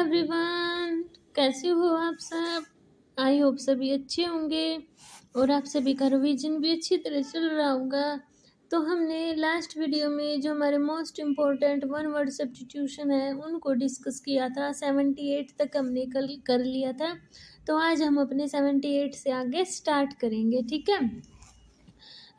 Everyone, कैसे हो आप सब। आई होप सभी अच्छे होंगे और आप सभी का रिवीजन भी अच्छी तरह चल रहा होगा। तो हमने लास्ट वीडियो में जो हमारे most important one word substitution है उनको डिस्कस किया था। 78 तक हमने कल कर लिया था। तो आज हम अपने 78 से आगे स्टार्ट करेंगे, ठीक है।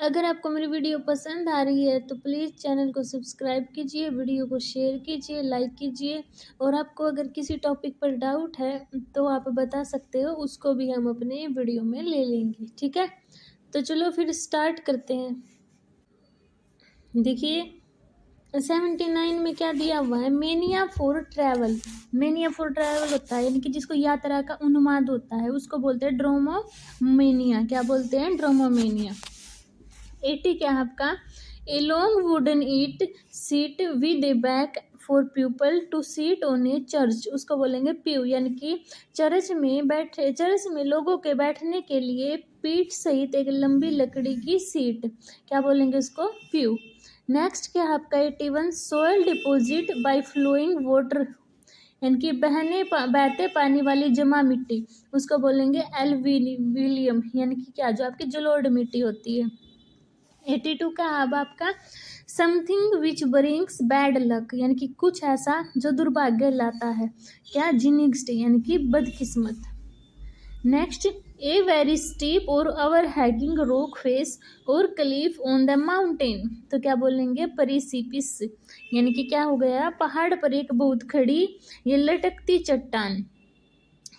अगर आपको मेरी वीडियो पसंद आ रही है तो प्लीज़ चैनल को सब्सक्राइब कीजिए, वीडियो को शेयर कीजिए, लाइक कीजिए। और आपको अगर किसी टॉपिक पर डाउट है तो आप बता सकते हो, उसको भी हम अपने वीडियो में ले लेंगे, ठीक है। तो चलो फिर स्टार्ट करते हैं। देखिए 79 में क्या दिया हुआ है, mania for travel. Mania for travel होता है यानी कि जिसको यात्रा का उन्माद होता है उसको बोलते हैं ड्रोमोमेनिया। क्या बोलते हैं? ड्रोमोमेनिया। 80 क्या है आपका, a long wooden eat seat with a back for people to seat on a church, उसको बोलेंगे प्यू। यानी कि चर्च में लोगों के बैठने के लिए पीठ सहित एक लंबी लकड़ी की सीट, क्या बोलेंगे उसको? प्यू। नेक्स्ट क्या है आपका 81, soil deposit by flowing water, यानी कि बहते पानी वाली जमा मिट्टी, उसको बोलेंगे एलविलियम। यानी कि क्या, जो आपकी जलोढ़ मिट्टी होती है। 82 का अब आपका something which brings bad luck, यानी कि कुछ ऐसा जो दुर्भाग्य लाता है। क्या? जिनिक्स्ट, यानी कि बदकिस्मत। नेक्स्ट, ए वेरी स्टीप और ओवर हैगिंग रॉक फेस और क्लिफ ऑन द माउंटेन, तो क्या बोलेंगे? प्रेसिपिस, यानी कि क्या हो गया, पहाड़ पर एक बहुत खड़ी ये लटकती चट्टान,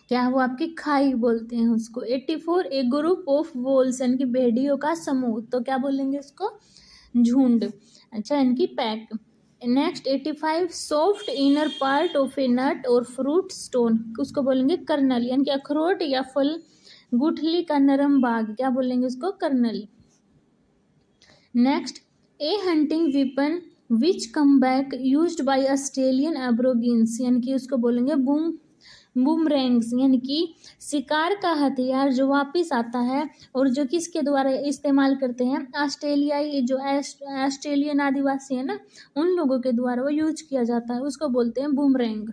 क्या वो आपकी खाई बोलते हैं उसको। 84, ए ग्रुप ऑफ वोल्स, यानी कि भेड़ियों का समूह, तो क्या बोलेंगे उसको? झुंड। अच्छा, इनकी pack. Next 85, soft inner part of a nut और फ्रूट स्टोन, उसको बोलेंगे कर्नल, यानी कि अखरोट या फल गुठली का नरम भाग, क्या बोलेंगे उसको? Kernel. Next, a hunting weapon which come back used by Australian aborigines, यानी कि उसको बोलेंगे बूमरैंग्स, यानी कि शिकार का हथियार जो वापस आता है और जो किसके द्वारा इस्तेमाल करते हैं? ऑस्ट्रेलियाई, जो ऑस्ट्रेलियन आदिवासी है ना, उन लोगों के द्वारा वो यूज किया जाता है, उसको बोलते हैं बूमरैंग।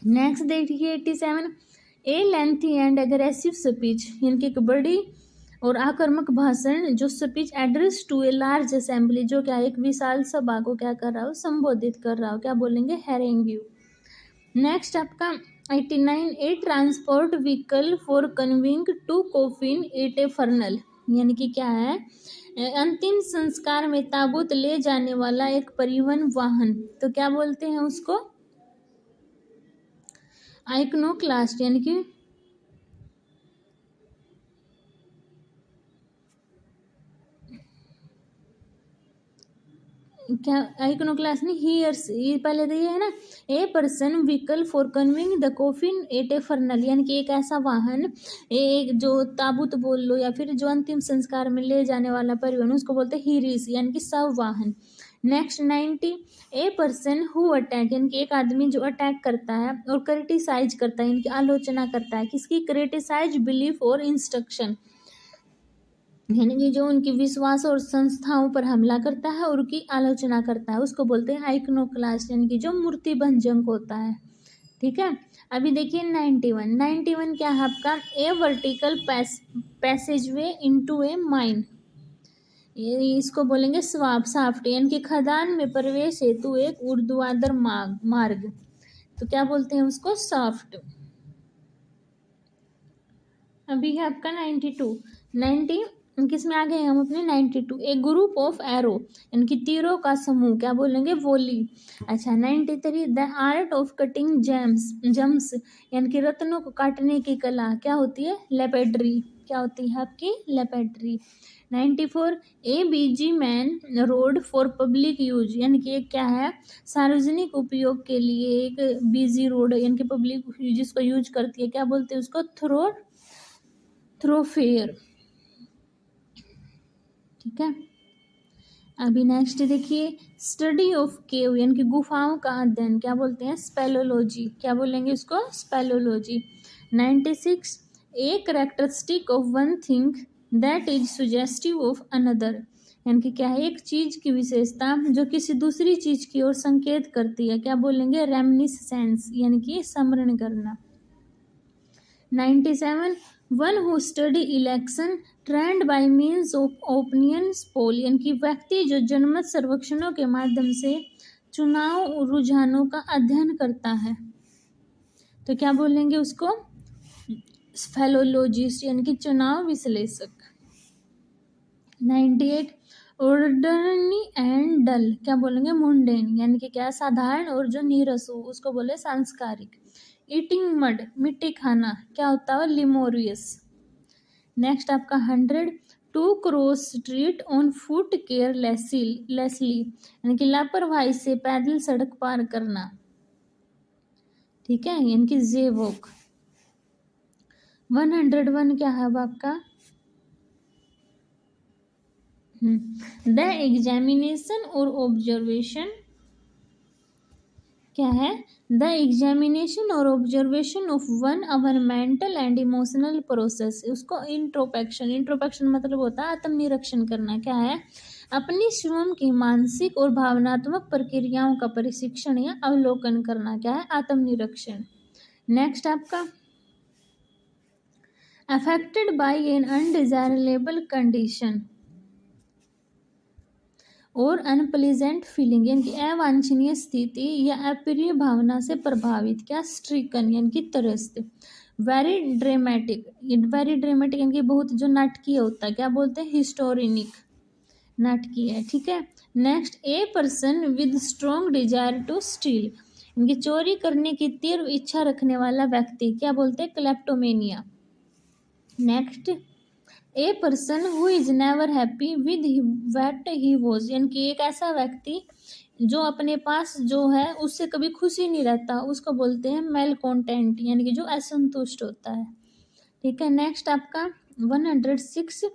नेक्स्ट देखिए 87, a lengthy and aggressive speech, यानी कि एक बड़ी और आक्रामक भाषण, जो speech address to a large assembly, जो क्या एक विशाल सभा को क्या कर रहा हो? संबोधित कर रहा हो, क्या बोलेंगे? हैरेंग्यू। नेक्स्ट आपका 89, a transport vehicle for conveying to coffin at a funeral, यानी कि क्या है? अंतिम संस्कार में ताबूत ले जाने वाला एक परिवहन वाहन, तो क्या बोलते हैं उसको? आइकनोक्लास्ट, यानी कि क्या? आइकनोक्लास्ट नहीं, हियर्स, ये पहले तो ये है ना, a person vehicle for conveying the coffin at a funeral, यानी कि एक ऐसा वाहन, एक जो ताबूत बोल लो या फिर जो अंतिम संस्कार में ले जाने वाला परिवहन, उसको बोलते हैं हिरिस, यानी कि सब वाहन। Next 90, A person who attack, यानी कि एक आदमी जो अटैक करता है और क्रिटिसाइज करता है, इनकी आलोचना करता है, किसकी? क्रिटिसाइज बिलीफ और इंस्ट्रक्शन, यानी कि जो उनकी विश्वास और संस्थाओं पर हमला करता है और उनकी आलोचना करता है, उसको बोलते हैं आइकनोक्लास्ट, यानी कि जो मूर्ति भंजक होता है, ठीक है। अभी देखिए 91 क्या है आपका? ए वर्टिकल पैसेजवे इनटू ए माइन, ये इसको बोलेंगे साफ्ट, यानी कि खदान में प्रवेश हेतु एक ऊर्ध्वाधर मार्ग, तो क्या बोलते हैं उसको? साफ्ट। अभी है आपका 90 किस में आ गए हम अपने? 92, ए ग्रुप ऑफ एरो, यानी तीरों का समूह, क्या बोलेंगे? वोली। अच्छा 93, the art of cutting germs, यानी कि रत्नों को काटने की कला, क्या होती है? लेपेड्री, क्या होती है आपकी? Lapidary. 94, a busy main road for public use, यानी कि एक क्या है? सार्वजनिक उपयोग के लिए एक बिजी रोड, यानी कि पब्लिक जिसको यूज करती है, क्या बोलते हैं उसको? थ्रोफेयर, ठीक है। अभी नेक्स्ट देखिए, स्टडी ऑफ केव, यानी कि गुफाओं का अध्ययन, क्या बोलते हैं? स्पेलोलॉजी, क्या बोलेंगे उसको? Speleology. 96, a characteristic of one thing that is suggestive of another, यानी कि क्या है, एक चीज की विशेषता जो किसी दूसरी चीज की ओर संकेत करती है, क्या बोलेंगे, रेमिनिसेंस, यानी कि स्मरण करना। 97, one who study election trend by means of opinion poll, यानी कि व्यक्ति जो जनमत सर्वेक्षणों के माध्यम से चुनाव रुझानों का अध्ययन करता है, तो क्या बोलेंगे उसको, फेलोलॉजिस्ट, यानी कि चुनाव विश्लेषक। 98, ऑर्डरली एंड डल, क्या बोलेंगे, मुंडेन, यानी कि क्या, साधारण और जो नीरस हो उसको बोले सांस्कारिक। ईटिंग मड, मिट्टी खाना, क्या होता है, लिमोरियस। नेक्स्ट आपका 100, to cross street on foot carelessly, यानी कि लापरवाही से पैदल सड़क पार करना, ठीक है, यानी कि जे वॉक। 101 क्या है अब आपका, द एग्जामिनेशन और ऑब्जर्वेशन, क्या है, द एग्जामिनेशन और observation of one our mental and emotional process, उसको इंट्रोपेक्शन मतलब होता है आत्मनिरीक्षण करना, क्या है, अपनी स्वयं की मानसिक और भावनात्मक प्रक्रियाओं का परीक्षण या अवलोकन करना, क्या है, आत्मनिरीक्षण। नेक्स्ट आपका affected by an undesirable condition और अनप्लीजेंट फीलिंग, यानी कि अवांछनीय स्थिति या अप्रिय भावना से प्रभावित, क्या, स्ट्रिकन, यानी कि त्रस्त। वेरी ड्रामेटिक, यानी कि बहुत जो नाटकीय होता है, क्या बोलते हैं, हिस्टोरिनिक, नाटकीय है, ठीक है। Next, a person with strong desire to steal, यानी कि चोरी करने की तीव्र इच्छा रखने वाला व्यक्ति, क्या बोलते हैं, kleptomania. Next, a person who is never happy with what he was, यानी कि एक ऐसा व्यक्ति जो अपने पास जो है उससे कभी खुशी नहीं रहता, उसको बोलते हैं मेलकॉन्टेंट, यानी कि जो असंतुष्ट होता है, ठीक है। नेक्स्ट आपका 106,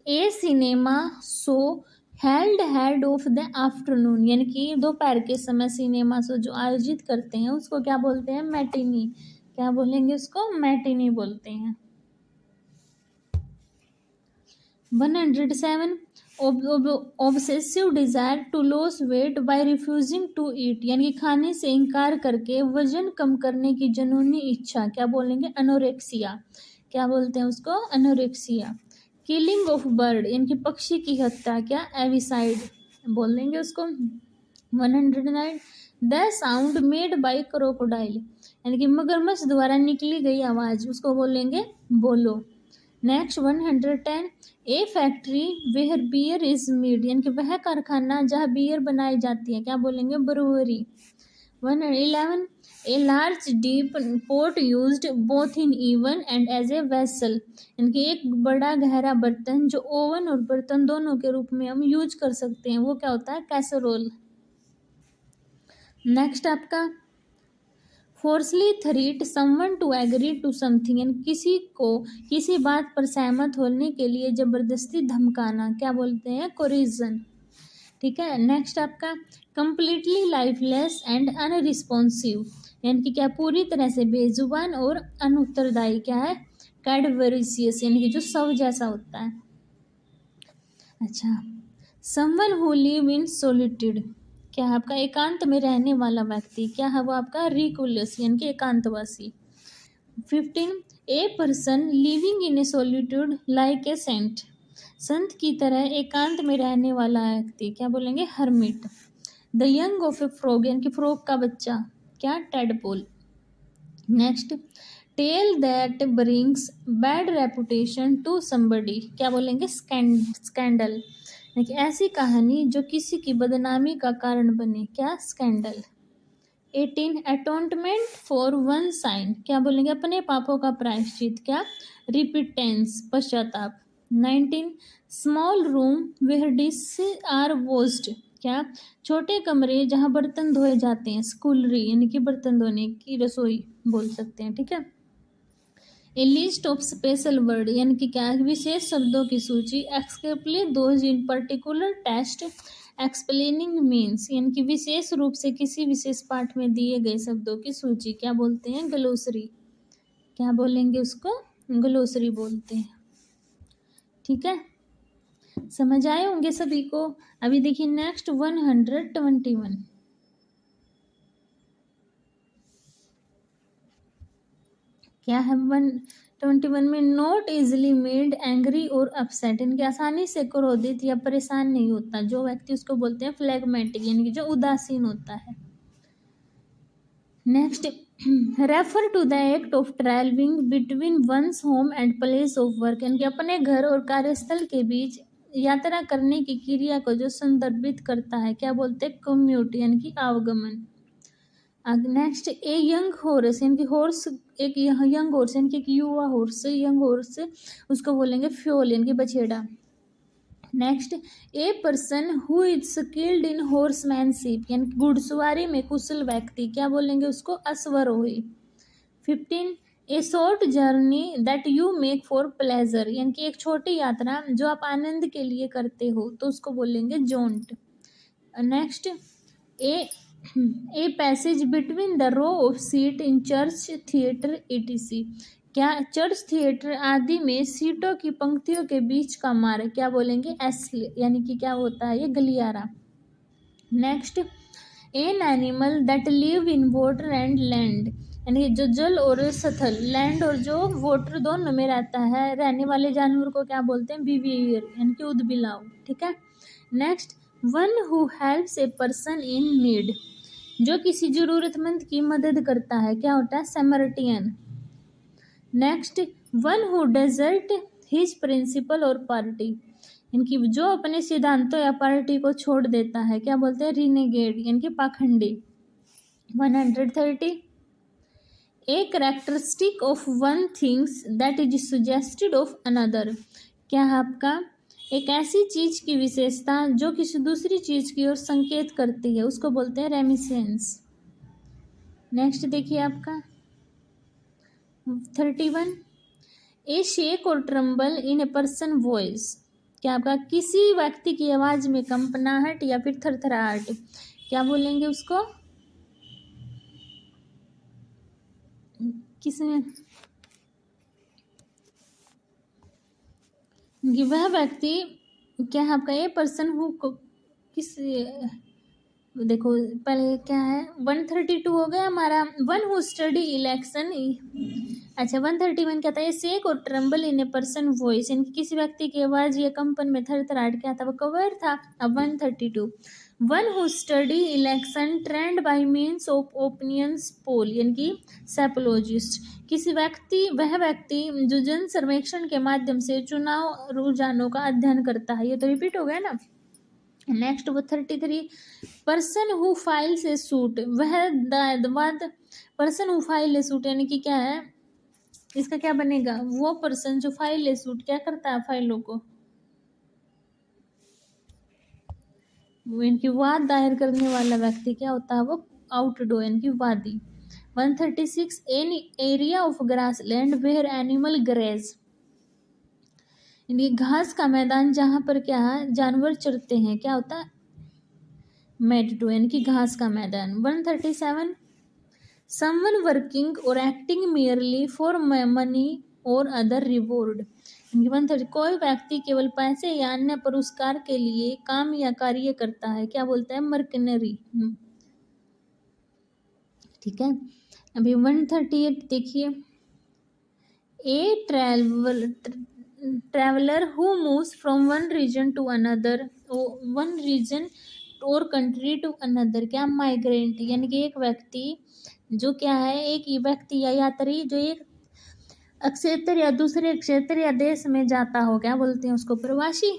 a cinema show held head of the afternoon, यानी कि दोपहर के समय सिनेमा शो जो आयोजित करते हैं उसको क्या बोलते हैं, मैटिनी, क्या बोलेंगे उसको, मैटिनी बोलते हैं। 107, obsessive desire to lose weight by refusing to eat, यानी कि खाने से इनकार करके वजन कम करने की जुनूनी इच्छा, क्या बोलेंगे, अनोरेक्सिया, क्या बोलते हैं उसको, अनोरेक्सिया। किलिंग ऑफ बर्ड, यानी कि पक्षी की हत्या, क्या, एविसाइड बोल देंगे उसको। 109, the sound made by crocodile, यानी कि मगरमच्छ द्वारा निकली गई आवाज, उसको बोलेंगे बोलो। Next 110, a factory where beer is made, यानी कि वह कारखाना जहाँ बियर बनाई जाती है, क्या बोलेंगे, brewery. 111, a large deep pot used both in even and as a vessel, यानी कि एक बड़ा गहरा बर्तन जो ओवन और बर्तन दोनों के रूप में हम यूज कर सकते हैं, वो क्या होता है, कैसरोल। नेक्स्ट आपका forcibly threat someone to agree to something, यानी किसी को किसी बात पर सहमत होने के लिए जबरदस्ती धमकाना, क्या बोलते हैं, कोरिजन, ठीक है। नेक्स्ट आपका कंप्लीटली लाइफलेस एंड अनरिस्पॉन्सिव, यानी कि क्या, पूरी तरह से बेजुबान और अनुत्तरदायी, क्या है, कैडवरिशियस, यानी कि जो शव जैसा होता है। अच्छा, someone who live in solitude, क्या है आपका, एकांत में रहने वाला व्यक्ति, क्या है वो आपका, रिकुलस, यानी कि एकांतवासी। 15, a person living in a solitude like a saint, संत की तरह एकांत में रहने वाला व्यक्ति, क्या बोलेंगे, hermit. The young of a frog, यानी कि फ्रॉग का बच्चा, क्या, tadpole. Next, tale that brings bad reputation to somebody, क्या बोलेंगे, स्कैंडल, यानी कि ऐसी कहानी जो किसी की बदनामी का कारण बने, क्या, scandal. 18, atonement for one sine, क्या बोलेंगे, अपने पापों का प्रायश्चित, क्या, रिपिटेंस, पश्चाताप। 19, small room where dishes are washed, क्या, छोटे कमरे जहाँ बर्तन धोए जाते हैं, स्कूलरी, यानी कि बर्तन धोने की रसोई बोल सकते हैं, ठीक है। A list of special word, यानी कि क्या, विशेष शब्दों की सूची, explain those in particular test explaining means, यानी कि विशेष रूप से किसी विशेष पाठ में दिए गए शब्दों की सूची, क्या बोलते हैं, ग्लोसरी, क्या बोलेंगे उसको, ग्लोसरी बोलते हैं, ठीक है। समझ आए होंगे सभी को। अभी देखिए नेक्स्ट 121 क्या है। 121 में नॉट इजिली मेड एंग्री और अपसेट, इनके आसानी से क्रोधित या परेशान नहीं होता जो व्यक्ति, उसको बोलते हैं फ्लेगमेटिक, यानी कि जो उदासीन होता है। Next refer to the act of travelling between one's home and place of work, यानी कि अपने घर और कार्यस्थल के बीच यात्रा करने की क्रिया को जो संदर्भित करता है क्या बोलते हैं, कम्यूट, यानी कि आवागमन। नेक्स्ट ए यंग हॉर्स, यानी कि हॉर्स, एक यंग हॉर्स यानी कि एक युवा हॉर्स, यंग हॉर्स उसको बोलेंगे फ्योल, यानी कि बछेड़ा। Next a person who is skilled in horsemanship, यानी कि घुड़सवारी में कुशल व्यक्ति, क्या बोलेंगे उसको, अश्वारोही। 15 a short journey that you make for pleasure, यानी कि एक छोटी यात्रा जो आप आनंद के लिए करते हो तो उसको बोलेंगे jaunt. Next a passage between the row of seat in church theatre etc, क्या चर्च थिएटर आदि में सीटों की पंक्तियों के बीच का मार्ग क्या बोलेंगे, एस्ल, यानी कि क्या होता है ये, गलियारा। Next an animal that live in water and land, यानी जो जल और स्थल, लैंड और जो वाटर दोनों में रहता है, रहने वाले जानवर को क्या बोलते हैं, बिहेवियर, यानी कि उद्बिलाव। ठीक है। Next one who helps a person in need, जो किसी जरूरतमंद की मदद करता है क्या होता है, समर्टियन। Next one who desert his principle और पार्टी, इनकी जो अपने सिद्धांतों या पार्टी को छोड़ देता है क्या बोलते हैं, रिनेगेड, यानी कि पाखंडी। 130 ए characteristic of one things that is suggested of another, क्या है आपका, एक ऐसी चीज की विशेषता जो किसी दूसरी चीज की ओर संकेत करती है उसको बोलते हैं रेमिसेंस। नेक्स्ट देखिए आपका 31 ए शेक और tremble in a person voice, क्या आपका किसी व्यक्ति की आवाज में कंपनाहट या फिर थरथराहट, क्या बोलेंगे उसको, किसमें, वह व्यक्ति क्या है आपका, ये पर्सन हु किस, देखो पहले क्या है 132 हो गया हमारा, वन हु स्टडी इलेक्शन। अच्छा 131 क्या था, ये सेक और tremble in a person voice, यानी किसी व्यक्ति की आवाज या कंपन में थरथराहट क्या था, वो कवर था। अब 132 one who study election trend by means of opinions poll, यानी कि सेपोलॉजिस्ट, किसी व्यक्ति, वह व्यक्ति जो जन सर्वेक्षण के माध्यम से चुनाव रुझानों का अध्ययन करता है, ये तो रिपीट हो गया ना। नेक्स्ट वो 33 person who files a suit, वह person who file a suit, यानी कि क्या है इसका क्या बनेगा, वो पर्सन जो फाइल ए सूट क्या करता है फाइलों को, इनकी वाद दायर करने वाला व्यक्ति क्या होता है, वो आउटडोर, यानी कि वादी। 136 an area of grass land where animal graze, यानी घास का मैदान जहाँ पर क्या है जानवर चरते हैं क्या होता है, मेडो, यानी कि घास का मैदान। 137 समवन वर्किंग और एक्टिंग मियरली फॉर मनी और अदर रिवॉर्ड, 130 कोई व्यक्ति केवल पैसे या अन्य पुरस्कार के लिए काम या कार्य करता है क्या बोलता है, मर्कनरी। ठीक है। अभी 138 देखिए a traveller who moves from one region to another, one region और कंट्री टू अनदर, क्या माइग्रेंट, यानी कि एक व्यक्ति जो क्या है, एक व्यक्ति या यात्री जो एक क्षेत्र या दूसरे क्षेत्र या देश में जाता हो क्या बोलते हैं उसको, प्रवासी।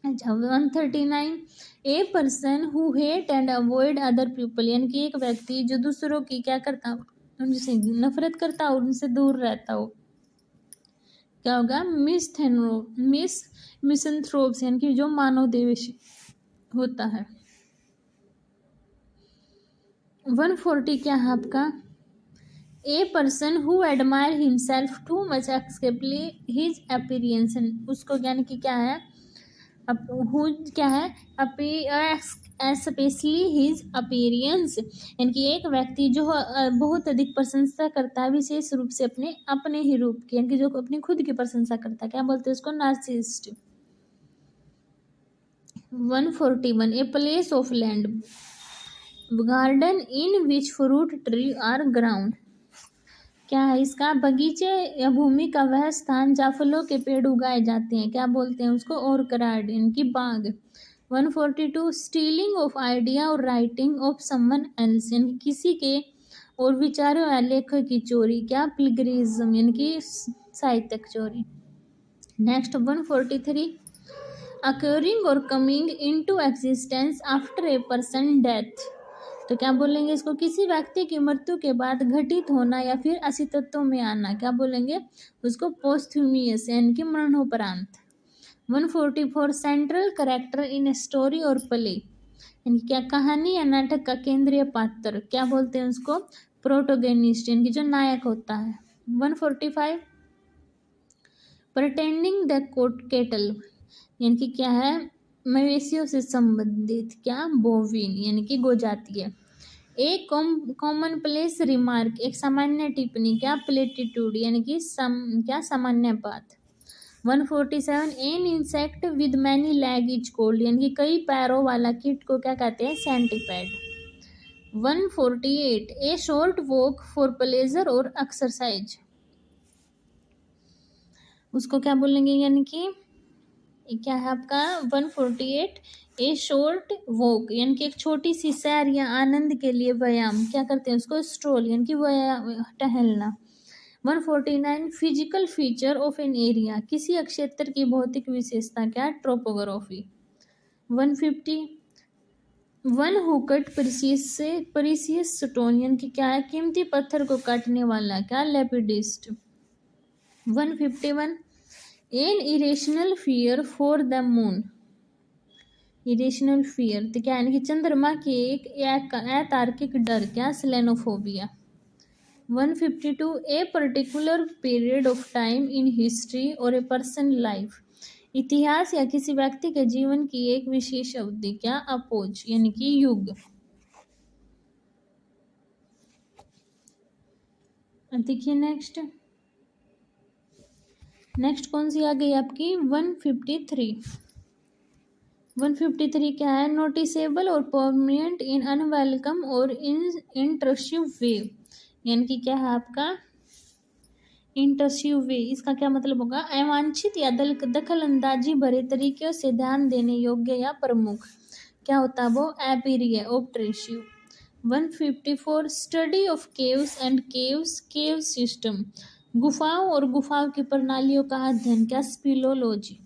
अच्छा 139 ए person who hate and avoid other people, यानी कि एक व्यक्ति जो दूसरों की क्या करता हो, उनसे नफरत करता हो, उनसे दूर रहता हो, क्या होगा, मिसंथ्रोप्स, यानी कि जो मानव द्वेषी होता है। 140 क्या है आपका, a person who admire himself too much especially his appearance, उसको यानी कि क्या है, हु क्या है, स्पेशली हिज अपीयरेंस, यानी कि एक व्यक्ति जो बहुत अधिक प्रशंसा करता है विशेष रूप से अपने अपने ही रूप की, यानी कि जो अपनी खुद की प्रशंसा करता है, क्या बोलते हैं उसको, narcissist. 141 a place of land garden in which fruit tree are grown, क्या है इसका, बगीचे या भूमि का वह स्थान जहाँ फलों के पेड़ उगाए जाते हैं, क्या बोलते हैं उसको, ऑर्करार्ड, इनकी बाग। 142 स्टीलिंग ऑफ आइडिया और राइटिंग ऑफ समवन एल्स, यानी किसी के और विचारों या लेखक की चोरी, क्या, प्लेगरिज्म, यानी कि साहित्यिक चोरी। नेक्स्ट 143 अकरिंग और coming into existence after a person death, तो क्या बोलेंगे इसको, किसी व्यक्ति की मृत्यु के बाद घटित होना या फिर अस्तित्व में आना, क्या बोलेंगे उसको, पोस्थ्यूमियस, यानी कि मरणोपरांत। 144 सेंट्रल कैरेक्टर इन स्टोरी और प्ले, यानी क्या, कहानी या नाटक का केंद्रीय पात्र, क्या बोलते हैं उसको, प्रोटोगेनिस्ट, यानी कि जो नायक होता है। 145 प्रटेंडिंग द केटल, यानी कि क्या है, मवेशियों से संबंधित, क्या, बोविन, यानी कि गोजातीय। एक कॉमन प्लेस रिमार्क, एक सामान्य टिप्पणी, क्या, प्लेटिट्यूड, यानी कि क्या, सामान्य बात। 147 an insect with many lag is called, यानी कि कई पैरों वाला कीट को क्या कहते हैं, सेंटीपैड। 148 ए शॉर्ट वॉक फॉर प्लेजर और एक्सरसाइज, उसको क्या बोलेंगे, यानी कि क्या है आपका 148 ए शॉर्ट वॉक, यानी कि एक छोटी सी सैर या आनंद के लिए व्यायाम, क्या करते हैं उसको, स्ट्रोल, यानी कि व्यायाम, टहलना। 149 physical feature of an area, किसी क्षेत्र की भौतिक विशेषता, क्या, ट्रोपोग्राफी। 150 one who cut precious stone, यानी कि क्या है, कीमती पत्थर को काटने वाला, क्या, लेपिडिस्ट। 151 an irrational fear for the moon, irrational fear, तो क्या, यानी कि चंद्रमा की एक अतार्किक डर, क्या, सेलेनोफोबिया। 152 a particular period of time in history और ए पर्सन लाइफ, इतिहास या किसी व्यक्ति के जीवन की एक विशेष अवधि, क्या, अपोज, यानी कि युग। देखिए नेक्स्ट कौन सी आ गई आपकी 153 क्या है, नोटिसेबल और परमानेंट इन अनवेलकम और इन इंट्रसिव वे, यानी कि क्या है आपका, इंट्रसिव वे, इसका क्या मतलब होगा, अवांछित या दखल अंदाजी भरे तरीके से ध्यान देने योग्य या प्रमुख, क्या होता है वो, एपीरिया, ऑब्ट्रेसिव। 154 study of caves and cave system, गुफाओं और गुफाओं की प्रणालियों का अध्ययन, क्या, स्पिलोलॉजी।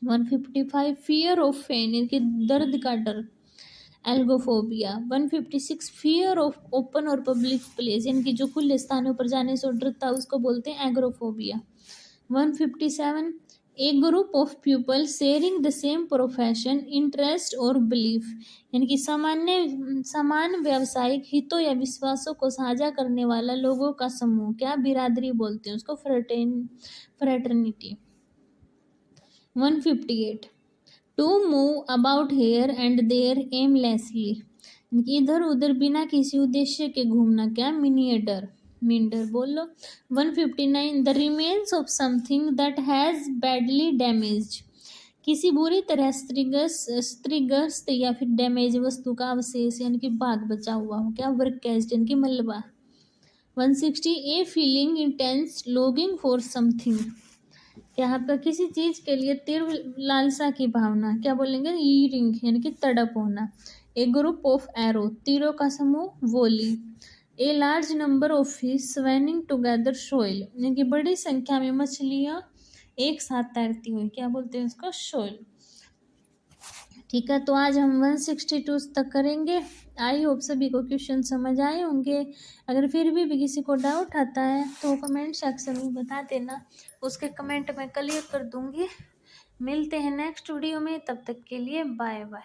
155 फियर ऑफ फेन, यानी कि दर्द का डर, एल्गोफोबिया। 156 फियर ऑफ ओपन और पब्लिक प्लेस, यानी कि जो खुले स्थानों पर जाने से डरता है उसको बोलते हैं agoraphobia. 157 A group of people sharing the same profession interest और बिलीफ, यानी कि समान व्यावसायिक हितों या विश्वासों को साझा करने वाला लोगों का समूह, क्या, बिरादरी बोलते हैं उसको, fraternity. 158 to move about here and there aimlessly, इधर उधर बिना किसी उद्देश्य के घूमना, क्या, मिंडर बोल लो। 159 the remains of something that has badly damaged, किसी बुरी तरह स्त्रीग्रस्त या फिर डैमेज वस्तु का अवशेष, यानी कि भाग बचा हुआ हो, क्या, वर्केस्ट, यानी कि मलबा। 160 a feeling intense longing for something, क्या आपका किसी चीज के लिए तीव्र लालसा की भावना, क्या बोलेंगे, ईरिंग, यानी कि तड़प होना। ए ग्रुप ऑफ एरो, तीरों का समूह, volley. A large number of fish swimming together shoal, यानी कि बड़ी संख्या में मछलियां एक साथ तैरती हुई, क्या बोलते हैं उसको, शोइल। ठीक है, तो आज हम 162 तक करेंगे। आई होप सभी को क्वेश्चन समझ आए होंगे। अगर फिर भी किसी को डाउट आता है तो कमेंट सेक्शन में बता देना, उसके कमेंट मैं क्लियर कर दूंगी। मिलते हैं नेक्स्ट वीडियो में, तब तक के लिए बाय बाय।